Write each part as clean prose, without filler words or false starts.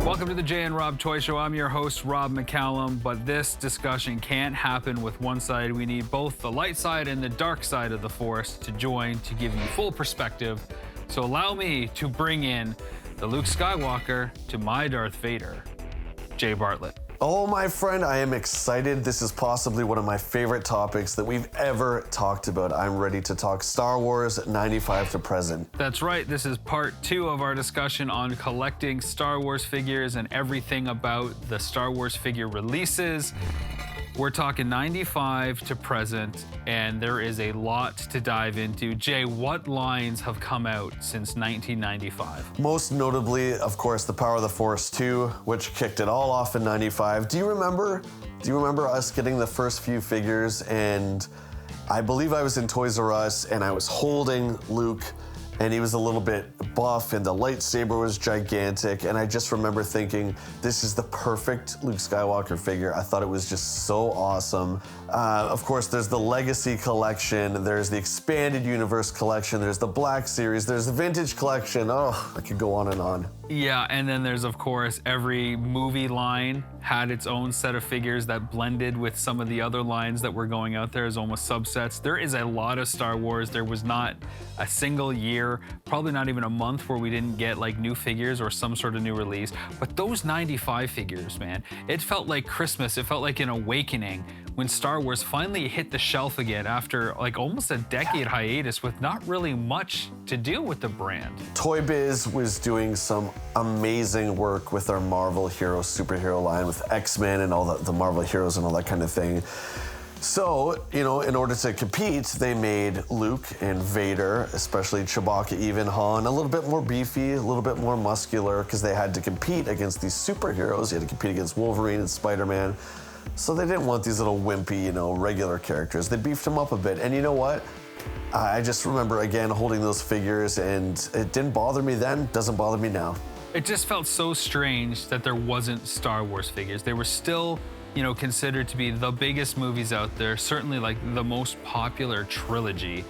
Welcome to the Jay and Rob Toy Show. I'm your host, Rob McCallum, but this discussion can't happen with one side. We need both the light side and the dark side of the Force to join to give you full perspective. So allow me to bring in the Luke Skywalker to my Darth Vader, Jay Bartlett. Oh, my friend, I am excited. This is possibly one of my favorite topics that we've ever talked about. I'm ready to talk Star Wars 95 to present. That's right. This is part 2 of our discussion on collecting Star Wars figures and everything about the Star Wars figure releases. We're talking 95 to present, and there is a lot to dive into. Jay, what lines have come out since 1995? Most notably, of course, The Power of the Force 2, which kicked it all off in 95. Do you remember us getting the first few figures? And I believe I was in Toys R Us, and I was holding Luke, and he was a little bit buff, and the lightsaber was gigantic, and I just remember thinking, this is the perfect Luke Skywalker figure. I thought it was just so awesome. Of course, there's the Legacy Collection, there's the Expanded Universe Collection, there's the Black Series, there's the Vintage Collection. Oh, I could go on and on. Yeah, and then there's, of course, every movie line had its own set of figures that blended with some of the other lines that were going out there as almost subsets. There is a lot of Star Wars. There was not a single year, probably not even a month where we didn't get like new figures or some sort of new release. But those 95 figures, man, it felt like Christmas. It felt like an awakening when Star Wars finally hit the shelf again after like almost a decade hiatus with not really much to do with the brand. Toy Biz was doing some amazing work with our Marvel Hero superhero line with X-Men and all the Marvel heroes and all that kind of thing. So, in order to compete, they made Luke and Vader, especially Chewbacca, even Han, a little bit more beefy, a little bit more muscular, because they had to compete against these superheroes. You had to compete against Wolverine and Spider-Man. So they didn't want these little wimpy, regular characters. They beefed them up a bit. And you know what? I just remember, again, holding those figures, and it didn't bother me then, doesn't bother me now. It just felt so strange that there wasn't Star Wars figures. They were still, considered to be the biggest movies out there, certainly like the most popular trilogy.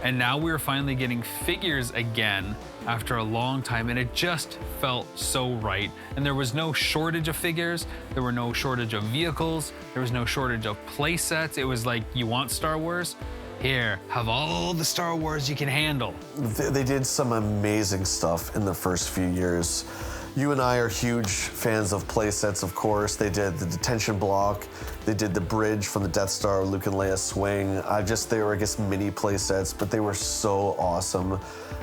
And now we're finally getting figures again after a long time, and it just felt so right. And there was no shortage of figures, there were no shortage of vehicles, there was no shortage of play sets. It was like, you want Star Wars? Here, have all the Star Wars you can handle. They did some amazing stuff in the first few years. You and I are huge fans of play sets, of course. They did the detention block. They did the bridge from the Death Star, Luke and Leia swing. They were, I guess, mini play sets, but they were so awesome.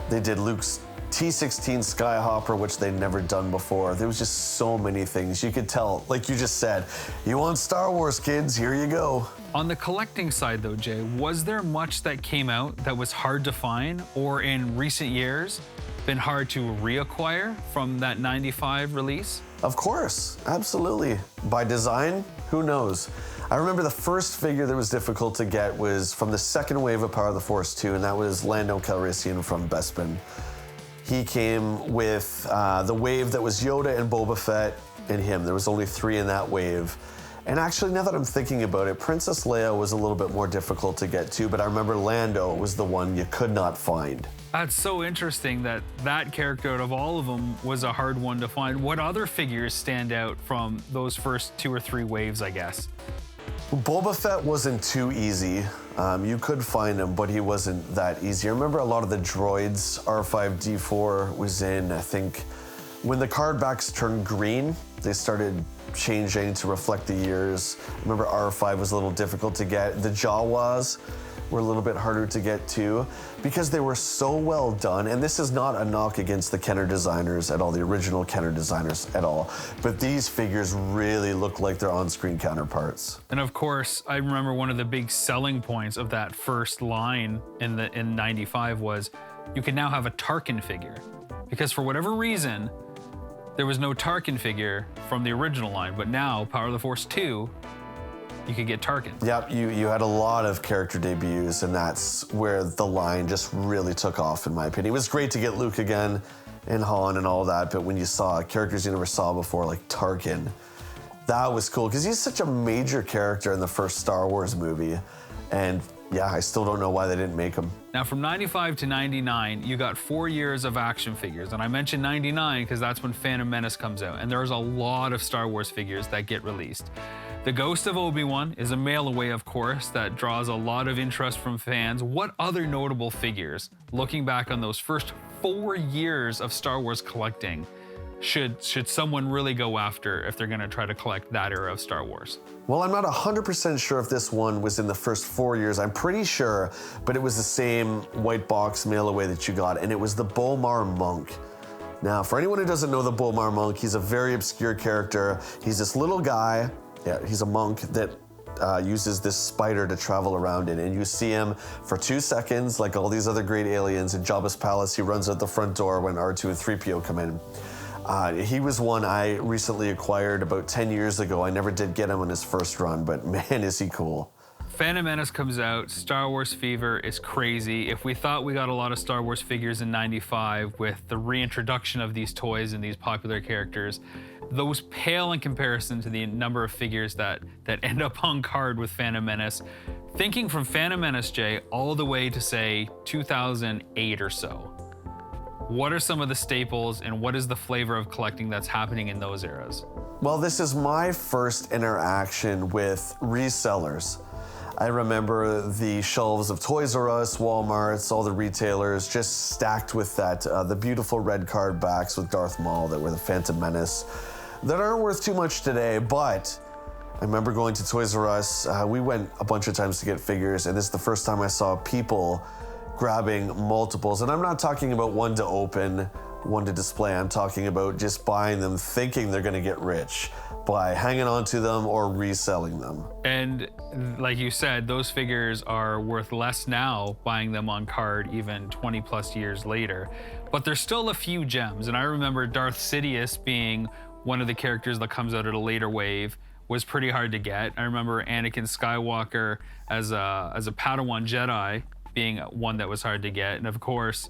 They did Luke's T-16 Skyhopper, which they'd never done before. There was just so many things. You could tell, like you just said, you want Star Wars, kids, here you go. On the collecting side though, Jay, was there much that came out that was hard to find, or in recent years been hard to reacquire from that 95 release? Of course, absolutely. By design, who knows? I remember the first figure that was difficult to get was from the second wave of Power of the Force 2, and that was Lando Calrissian from Bespin. He came with the wave that was Yoda and Boba Fett and him. There was only 3 in that wave. And actually, now that I'm thinking about it, Princess Leia was a little bit more difficult to get to, but I remember Lando was the one you could not find. That's so interesting that that character out of all of them was a hard one to find. What other figures stand out from those first 2 or 3 waves, I guess? Boba Fett wasn't too easy. You could find him, but he wasn't that easy. I remember a lot of the droids. R5-D4 was in, I think, when the card backs turned green, they started changing to reflect the years. I remember R5 was a little difficult to get. The Jawas were a little bit harder to get to because they were so well done. And this is not a knock against the Kenner designers at all, the original Kenner designers at all. But these figures really look like their on-screen counterparts. And of course, I remember one of the big selling points of that first line in 95 was you can now have a Tarkin figure. Because for whatever reason, there was no Tarkin figure from the original line, but now, Power of the Force 2, you could get Tarkin. Yep, you had a lot of character debuts, and that's where the line just really took off, in my opinion. It was great to get Luke again, and Han and all that, but when you saw characters you never saw before, like Tarkin, that was cool, because he's such a major character in the first Star Wars movie. And yeah, I still don't know why they didn't make them. Now, from 95 to 99, you got 4 years of action figures. And I mentioned 99 because that's when Phantom Menace comes out. And there's a lot of Star Wars figures that get released. The Ghost of Obi-Wan is a mail away, of course, that draws a lot of interest from fans. What other notable figures, looking back on those first 4 years of Star Wars collecting, should someone really go after if they're going to try to collect that era of Star Wars? Well, I'm not 100% sure if this one was in the first 4 years. I'm pretty sure, but it was the same white box mail away that you got, and it was the Bomar Monk. Now, for anyone who doesn't know the Bomar Monk, he's a very obscure character. He's this little guy, yeah, he's a monk that uses this spider to travel around in, and you see him for 2 seconds, like all these other great aliens in Jabba's palace. He runs out the front door when R2 and 3PO come in. He was one I recently acquired about 10 years ago. I never did get him on his first run, but man, is he cool. Phantom Menace comes out, Star Wars fever is crazy. If we thought we got a lot of Star Wars figures in 95 with the reintroduction of these toys and these popular characters, those pale in comparison to the number of figures that end up on card with Phantom Menace. Thinking from Phantom Menace, Jay, all the way to say 2008 or so, what are some of the staples and what is the flavor of collecting that's happening in those eras? Well, this is my first interaction with resellers. I remember the shelves of Toys R Us, Walmart's, all the retailers just stacked with that, the beautiful red card backs with Darth Maul that were the Phantom Menace that aren't worth too much today, but I remember going to Toys R Us. We went a bunch of times to get figures, and this is the first time I saw people grabbing multiples. And I'm not talking about one to open, one to display. I'm talking about just buying them thinking they're gonna get rich by hanging on to them or reselling them. And like you said, those figures are worth less now buying them on card even 20 plus years later, but there's still a few gems. And I remember Darth Sidious being one of the characters that comes out at a later wave, was pretty hard to get. I remember Anakin Skywalker as a Padawan Jedi being one that was hard to get. And of course,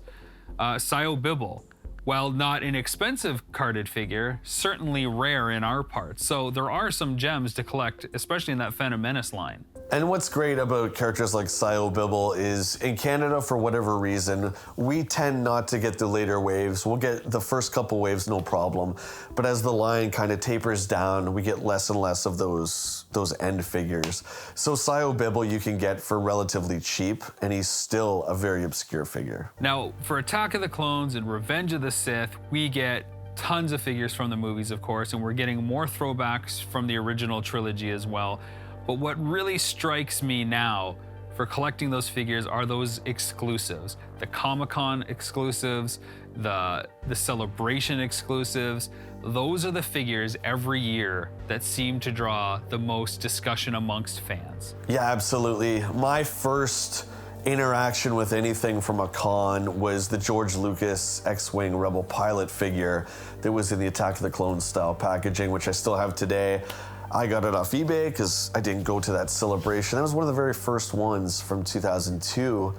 Sio Bibble, while not an expensive carded figure, certainly rare in our parts. So there are some gems to collect, especially in that Phantom Menace line. And what's great about characters like Sio Bibble is in Canada, for whatever reason, we tend not to get the later waves. We'll get the first couple waves, no problem. But as the line kind of tapers down, we get less and less of those end figures. So Sio Bibble you can get for relatively cheap, and he's still a very obscure figure. Now, for Attack of the Clones and Revenge of the Sith, we get tons of figures from the movies, of course, and we're getting more throwbacks from the original trilogy as well. But what really strikes me now for collecting those figures are those exclusives. The Comic-Con exclusives, the Celebration exclusives. Those are the figures every year that seem to draw the most discussion amongst fans. Yeah, absolutely. My first interaction with anything from a con was the George Lucas X-Wing Rebel pilot figure that was in the Attack of the Clones style packaging, which I still have today. I got it off eBay because I didn't go to that celebration. That was one of the very first ones from 2002.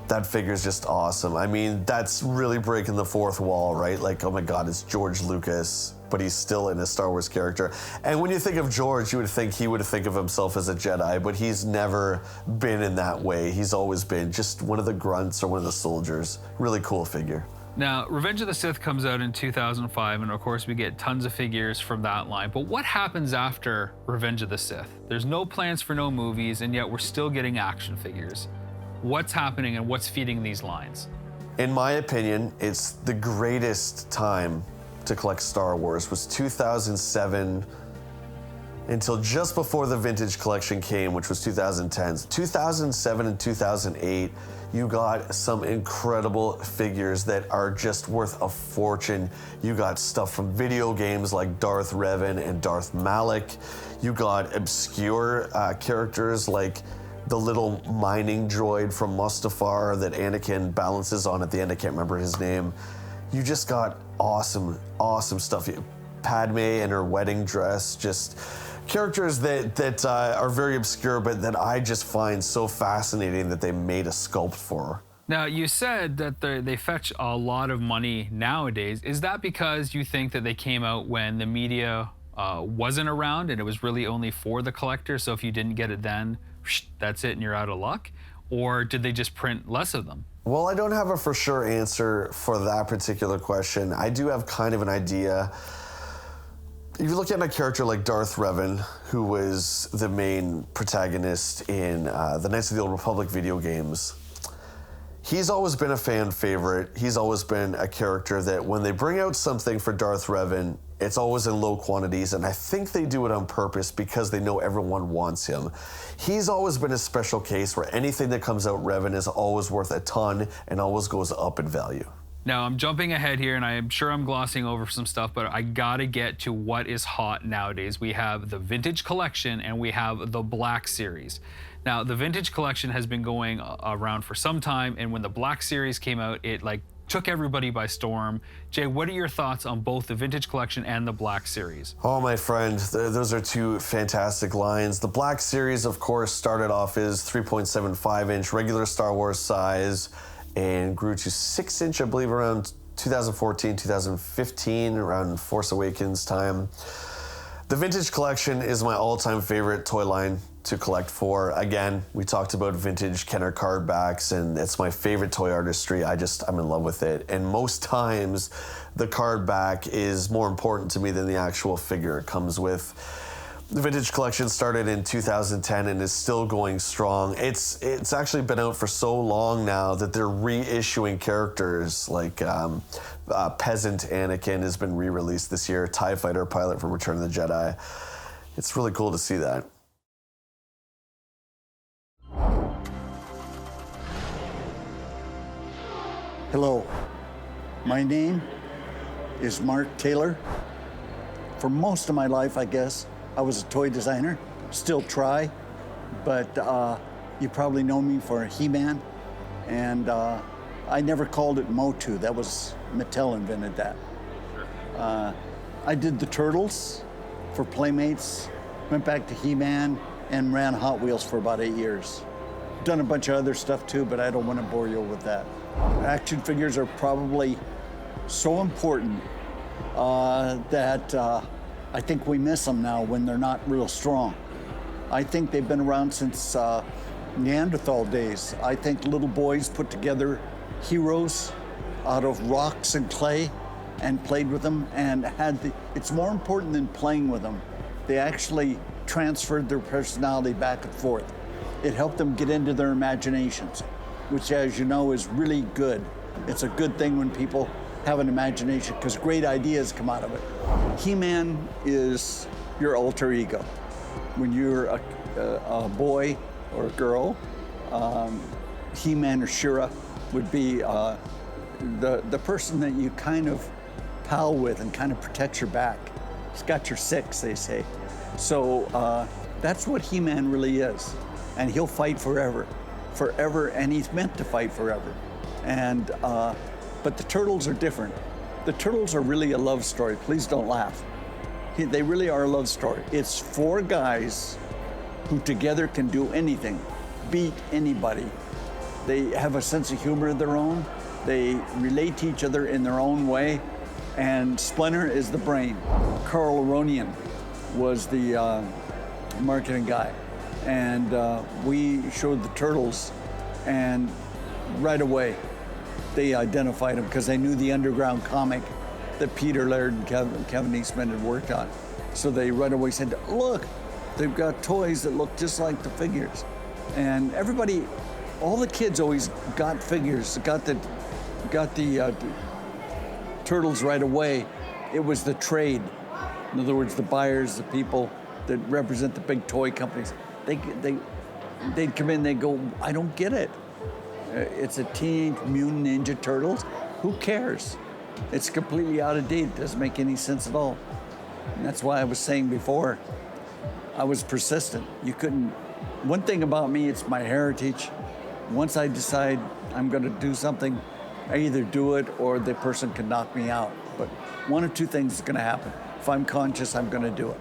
That figure's just awesome. I mean, that's really breaking the fourth wall, right? Like, oh my God, it's George Lucas, but he's still in a Star Wars character. And when you think of George, you would think he would think of himself as a Jedi, but he's never been in that way. He's always been just one of the grunts or one of the soldiers. Really cool figure. Now, Revenge of the Sith comes out in 2005, and of course we get tons of figures from that line. But what happens after Revenge of the Sith? There's no plans for no movies, and yet we're still getting action figures. What's happening and what's feeding these lines? In my opinion, it's the greatest time to collect Star Wars was 2007 until just before the vintage collection came, which was 2010. 2007 and 2008, you got some incredible figures that are just worth a fortune. You got stuff from video games like Darth Revan and Darth Malak. You got obscure characters like the little mining droid from Mustafar that Anakin balances on at the end. I can't remember his name. You just got awesome, awesome stuff. Padme in her wedding dress, just characters that are very obscure, but that I just find so fascinating that they made a sculpt for. Now, you said that they fetch a lot of money nowadays. Is that because you think that they came out when the media wasn't around and it was really only for the collector? So if you didn't get it then, that's it and you're out of luck? Or did they just print less of them? Well, I don't have a for sure answer for that particular question. I do have kind of an idea. If you look at a character like Darth Revan, who was the main protagonist in the Knights of the Old Republic video games, he's always been a fan favorite. He's always been a character that when they bring out something for Darth Revan, it's always in low quantities, and I think they do it on purpose because they know everyone wants him. He's always been a special case where anything that comes out Revan is always worth a ton and always goes up in value. Now, I'm jumping ahead here, and I'm sure I'm glossing over some stuff, but I gotta get to what is hot nowadays. We have the Vintage Collection, and we have the Black Series. Now, the Vintage Collection has been going around for some time, and when the Black Series came out, it took everybody by storm. Jay, what are your thoughts on both the Vintage Collection and the Black Series? Oh, my friend, those are two fantastic lines. The Black Series, of course, started off as 3.75-inch regular Star Wars size and grew to 6-inch, I believe, around 2014, 2015, around Force Awakens time. The Vintage Collection is my all-time favorite toy line to collect for. Again, we talked about vintage Kenner card backs, and it's my favorite toy artistry. I'm in love with it. And most times, the card back is more important to me than the actual figure it comes with. The Vintage Collection started in 2010 and is still going strong. It's actually been out for so long now that they're reissuing characters like Peasant Anakin has been re-released this year, TIE Fighter pilot from Return of the Jedi. It's really cool to see that. Hello, my name is Mark Taylor. For most of my life, I guess, I was a toy designer, still try, but you probably know me for He-Man, and I never called it Motu. That was, Mattel invented that. I did the Turtles for Playmates, went back to He-Man, and ran Hot Wheels for about 8 years. Done a bunch of other stuff too, but I don't want to bore you with that. Action figures are probably so important that I think we miss them now when they're not real strong. I think they've been around since Neanderthal days. I think little boys put together heroes out of rocks and clay and played with them and it's more important than playing with them. They actually transferred their personality back and forth. It helped them get into their imaginations, which, as you know, is really good. It's a good thing when people have an imagination because great ideas come out of it. He-Man is your alter ego. When you're a boy or a girl, He-Man or She-Ra would be the person that you kind of pal with and kind of protects your back. He's got your six, they say. So that's what He-Man really is. And he'll fight forever, and he's meant to fight forever. And but the Turtles are different. The Turtles are really a love story. Please don't laugh. They really are a love story. It's 4 guys who together can do anything, beat anybody. They have a sense of humor of their own. They relate to each other in their own way. And Splinter is the brain. Carl Aronian was the marketing guy. And we showed the Turtles, and right away they identified him because they knew the underground comic that Peter Laird and Kevin Eastman had worked on. So they right away said, look, they've got toys that look just like the figures. And everybody, all the kids always got figures, got the Turtles right away. It was the trade. In other words, the buyers, the people that represent the big toy companies. They'd come in, they'd go, I don't get it. It's a Teenage Mutant Ninja Turtles. Who cares? It's completely out of date. It doesn't make any sense at all. And that's why I was saying before, I was persistent. You couldn't, one thing about me, it's my heritage. Once I decide I'm gonna do something, I either do it or the person can knock me out. But one of two things is gonna happen. If I'm conscious, I'm gonna do it.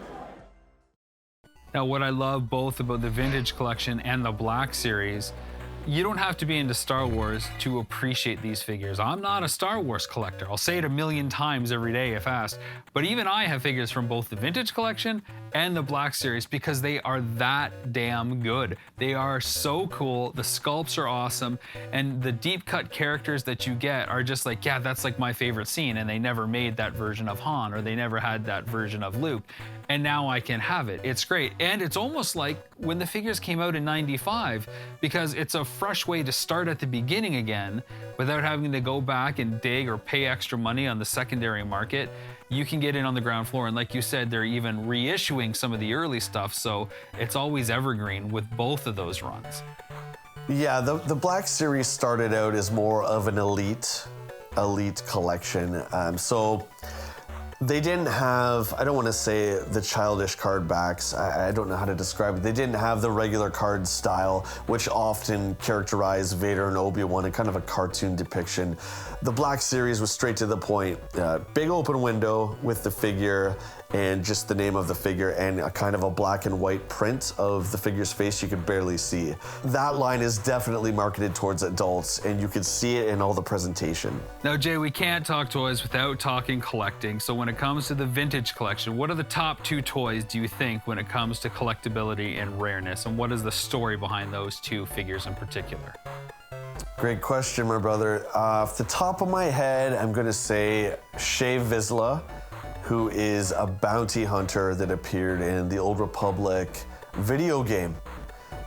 Now, what I love both about the Vintage Collection and the Black Series, You don't have to be into Star Wars to appreciate these figures. I'm not a Star Wars collector. I'll say it a million times every day if asked. But even I have figures from both the vintage collection and the Black Series because they are that damn good. They are so cool. The sculpts are awesome. And the deep cut characters that you get are just like, yeah, that's like my favorite scene. And they never made that version of Han, or they never had that version of Luke. And now I can have it. It's great. And it's almost like when the figures came out in '95, because it's a fresh way to start at the beginning again without having to go back and dig or pay extra money on the secondary market. You can get in on the ground floor. And like you said, they're even reissuing some of the early stuff. So it's always evergreen with both of those runs. Yeah, the Black Series started out as more of an elite collection. So they didn't have, I don't want to say the childish card backs, I don't know how to describe it. They didn't have the regular card style, which often characterized Vader and Obi-Wan in kind of a cartoon depiction. The Black Series was straight to the point. Big open window with the figure and just the name of the figure and a kind of a black and white print of the figure's face you could barely see. That line is definitely marketed towards adults, and you can see it in all the presentation. Now, Jay, we can't talk toys without talking collecting. So when it comes to the vintage collection, what are the top 2 toys do you think when it comes to collectability and rareness? And what is the story behind those 2 figures in particular? Great question, my brother. Off the top of my head, I'm gonna say Shae Vizsla, who is a bounty hunter that appeared in the Old Republic video game,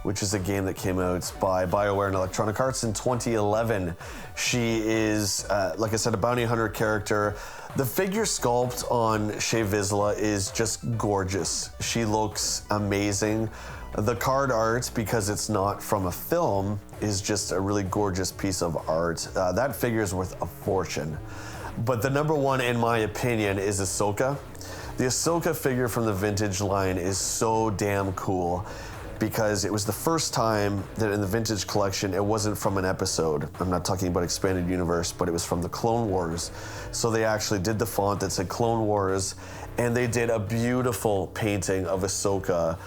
which is a game that came out by BioWare and Electronic Arts in 2011. She is, like I said, a bounty hunter character. The figure sculpt on Shae Vizsla is just gorgeous. She looks amazing. The card art, because it's not from a film, is just a really gorgeous piece of art. That figure is worth a fortune. But the number one, in my opinion, is Ahsoka. The Ahsoka figure from the vintage line is so damn cool because it was the first time that in the vintage collection it wasn't from an episode. I'm not talking about expanded universe, but it was from the Clone Wars. So they actually did the font that said Clone Wars, and they did a beautiful painting of Ahsoka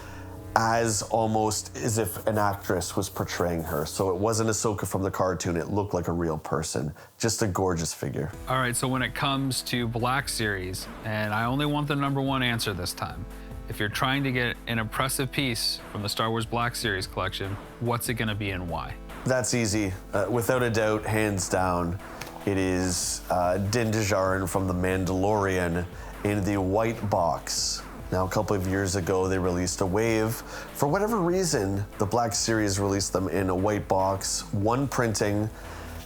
as almost as if an actress was portraying her. So it wasn't Ahsoka from the cartoon, it looked like a real person. Just a gorgeous figure. All right, so when it comes to Black Series, and I only want the number 1 answer this time, if you're trying to get an impressive piece from the Star Wars Black Series collection, what's it gonna be and why? That's easy. Without a doubt, hands down, it is Din Djarin from The Mandalorian in the white box. Now, a couple of years ago, they released a wave. For whatever reason, the Black Series released them in a white box, 1 printing,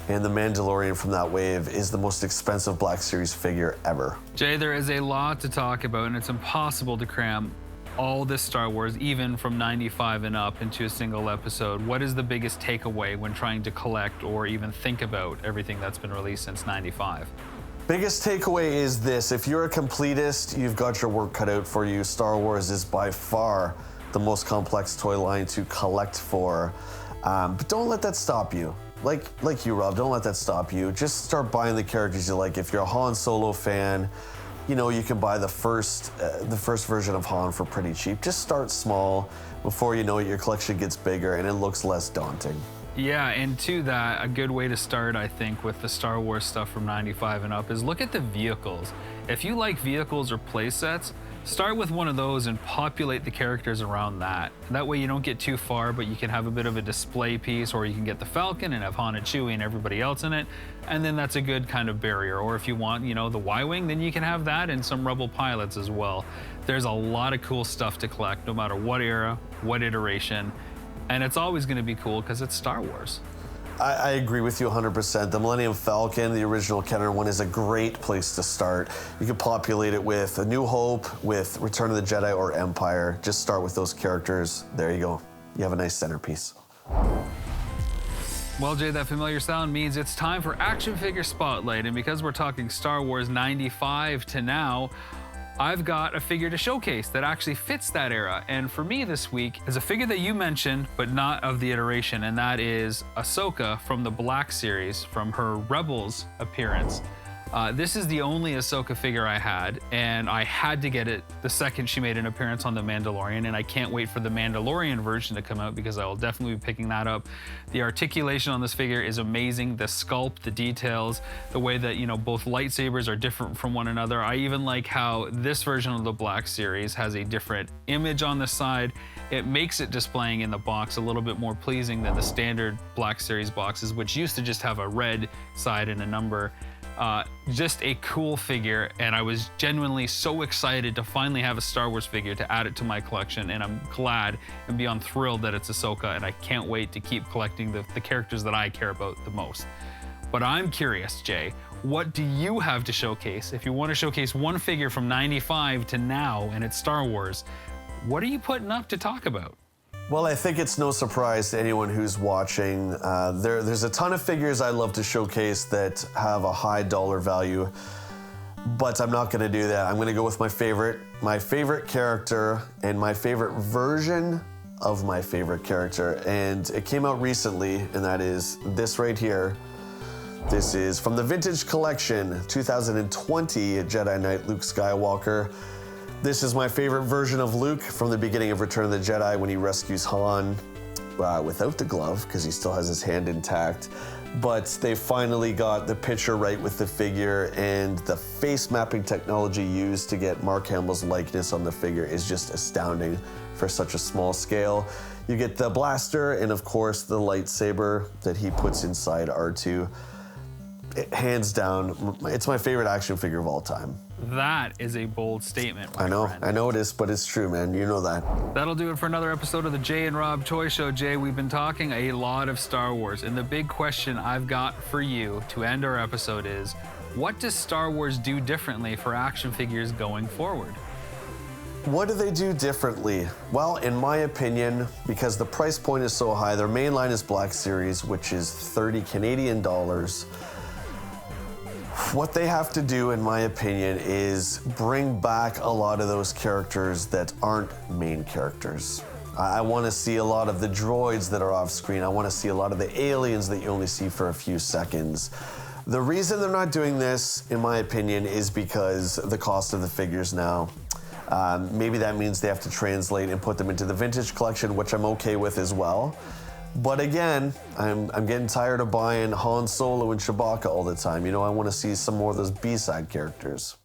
and the Mandalorian from that wave is the most expensive Black Series figure ever. Jay, there is a lot to talk about, and it's impossible to cram all this Star Wars, even from '95 and up, into a single episode. What is the biggest takeaway when trying to collect or even think about everything that's been released since '95? Biggest takeaway is this: if you're a completist, you've got your work cut out for you. Star Wars is by far the most complex toy line to collect for. But don't let that stop you. Like you, Rob, don't let that stop you. Just start buying the characters you like. If you're a Han Solo fan, you know, you can buy the first version of Han for pretty cheap. Just start small. Before you know it, your collection gets bigger and it looks less daunting. Yeah, and to that, a good way to start, I think, with the Star Wars stuff from '95 and up is look at the vehicles. If you like vehicles or play sets, start with one of those and populate the characters around that. That way you don't get too far, but you can have a bit of a display piece, or you can get the Falcon and have Han and Chewie and everybody else in it, and then that's a good kind of barrier. Or if you want, you know, the Y-Wing, then you can have that and some Rebel pilots as well. There's a lot of cool stuff to collect, no matter what era, what iteration. And it's always going to be cool because it's Star Wars. I agree with you 100%. The Millennium Falcon, the original Kenner one, is a great place to start. You can populate it with A New Hope, with Return of the Jedi, or Empire. Just start with those characters. There you go. You have a nice centerpiece. Well, Jay, that familiar sound means it's time for Action Figure Spotlight. And because we're talking Star Wars '95 to now, I've got a figure to showcase that actually fits that era. And for me this week is a figure that you mentioned, but not of the iteration, and that is Ahsoka from the Black Series, from her Rebels appearance. This is the only Ahsoka figure I had, and I had to get it the second she made an appearance on The Mandalorian, and I can't wait for the Mandalorian version to come out because I will definitely be picking that up. The articulation on this figure is amazing. The sculpt, the details, the way that, you know, both lightsabers are different from one another. I even like how this version of the Black Series has a different image on the side. It makes it displaying in the box a little bit more pleasing than the standard Black Series boxes, which used to just have a red side and a number. Just a cool figure, and I was genuinely so excited to finally have a Star Wars figure to add it to my collection, and I'm glad and beyond thrilled that it's Ahsoka, and I can't wait to keep collecting the characters that I care about the most. But I'm curious, Jay, what do you have to showcase? If you want to showcase one figure from 95 to now and it's Star Wars, what are you putting up to talk about? Well, I think it's no surprise to anyone who's watching. There's a ton of figures I love to showcase that have a high dollar value, but I'm not gonna do that. I'm gonna go with my favorite character and my favorite version of my favorite character. And it came out recently, and that is this right here. This is from the Vintage Collection, 2020 Jedi Knight Luke Skywalker. This is my favorite version of Luke from the beginning of Return of the Jedi when he rescues Han without the glove because he still has his hand intact. But they finally got the picture right with the figure, and the face mapping technology used to get Mark Hamill's likeness on the figure is just astounding for such a small scale. You get the blaster and of course the lightsaber that he puts inside R2. Hands down, it's my favorite action figure of all time. That is a bold statement, my friend. I know it is, but it's true, man. You know that. That'll do it for another episode of the Jay and Rob Toy Show. Jay, we've been talking a lot of Star Wars, and the big question I've got for you to end our episode is, what does Star Wars do differently for action figures going forward? What do they do differently? Well, in my opinion, because the price point is so high, their main line is Black Series, which is 30 Canadian dollars. What they have to do, in my opinion, is bring back a lot of those characters that aren't main characters. I want to see a lot of the droids that are off screen. I want to see a lot of the aliens that you only see for a few seconds. The reason they're not doing this, in my opinion, is because the cost of the figures now. Maybe that means they have to translate and put them into the Vintage Collection, which I'm okay with as well. But again, I'm getting tired of buying Han Solo and Chewbacca all the time. You know, I want to see some more of those B-side characters.